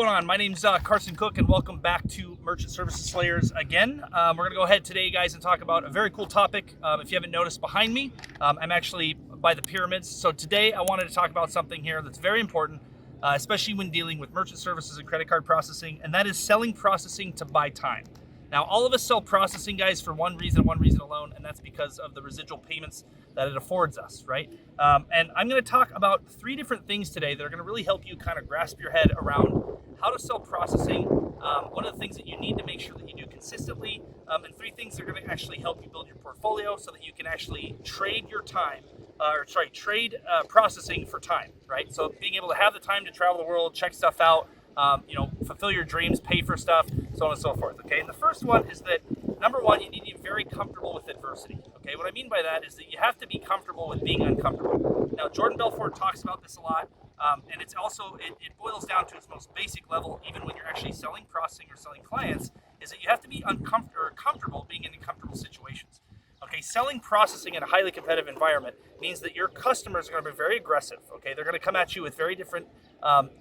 going on? My name's Carson Cook, and welcome back to Merchant Services Slayers again. We're going to go ahead today, guys, and talk about a very cool topic. If you haven't noticed behind me, I'm actually by the pyramids. So today I wanted to talk about something here that's very important, especially when dealing with merchant services and credit card processing, and that is selling processing to buy time. Now, all of us sell processing, guys, for one reason alone, and that's because of the residual payments that it affords us, right? And I'm going to talk about 3 different things today that are going to really help you kind of grasp your head around how to sell processing, what are the things that you need to make sure that you do consistently, and 3 things that are going to actually help you build your portfolio so that you can actually trade your time, trade processing for time, right? So being able to have the time to travel the world, check stuff out, fulfill your dreams, pay for stuff, so on and so forth, okay? And the first one is that, number one, you need to be very comfortable with adversity, okay? What I mean by that is that you have to be comfortable with being uncomfortable. Now, Jordan Belfort talks about this a lot, and it's also, it boils down to its most basic level, even when you're actually selling processing or selling clients, is that you have to be comfortable being in uncomfortable situations. Okay, selling processing in a highly competitive environment means that your customers are going to be very aggressive. Okay, they're going to come at you with very different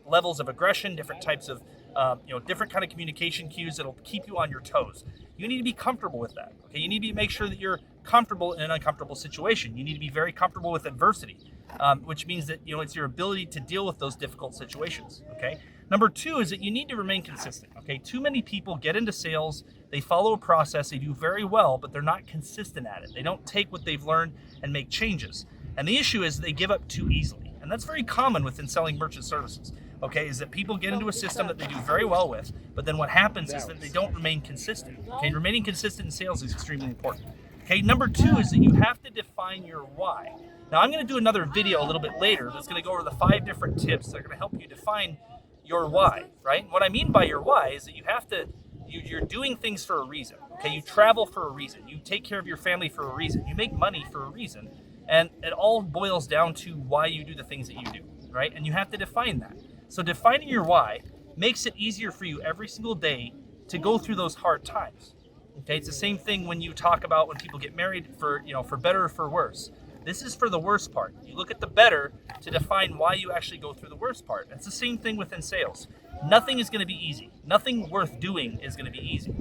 levels of aggression, different types of, different kind of communication cues that'll keep you on your toes. You need to be comfortable with that. Okay, you need to make sure that you're comfortable in an uncomfortable situation. You need to be very comfortable with adversity, which means that it's your ability to deal with those difficult situations. Okay. Number 2 is that you need to remain consistent. Okay, too many people get into sales, they follow a process, they do very well, but they're not consistent at it. They don't take what they've learned and make changes. And the issue is they give up too easily. And that's very common within selling merchant services. Okay, is that people get into a system that they do very well with, but then what happens is that they don't remain consistent. Okay, remaining consistent in sales is extremely important. Okay, number 2 is that you have to define your why. Now, I'm going to do another video a little bit later that's going to go over the 5 different tips that are going to help you define your why, right? What I mean by your why is that you have to, you're doing things for a reason, okay? You travel for a reason. You take care of your family for a reason. You make money for a reason. And it all boils down to why you do the things that you do, right? And you have to define that. So defining your why makes it easier for you every single day to go through those hard times, okay? It's the same thing when you talk about when people get married for better or for worse. This is for the worst part. You look at the better to define why you actually go through the worst part. It's the same thing within sales. Nothing is going to be easy. Nothing worth doing is going to be easy.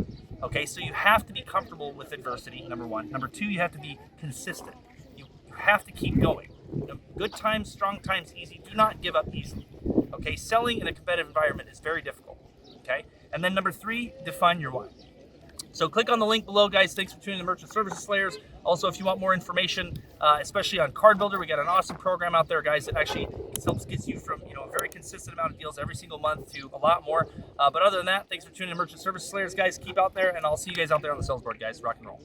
Okay, so you have to be comfortable with adversity, number 1. Number 2, you have to be consistent. You have to keep going. Good times, strong times, easy. Do not give up easily. Okay, selling in a competitive environment is very difficult. Okay, and then number 3, define your why. So click on the link below, guys. Thanks for tuning in to Merchant Services Slayers. Also, if you want more information, especially on Card Builder, we got an awesome program out there, guys, that actually helps get you from a very consistent amount of deals every single month to a lot more. But other than that, thanks for tuning in to Merchant Services Slayers, guys. Keep out there, and I'll see you guys out there on the sales board, guys. Rock and roll.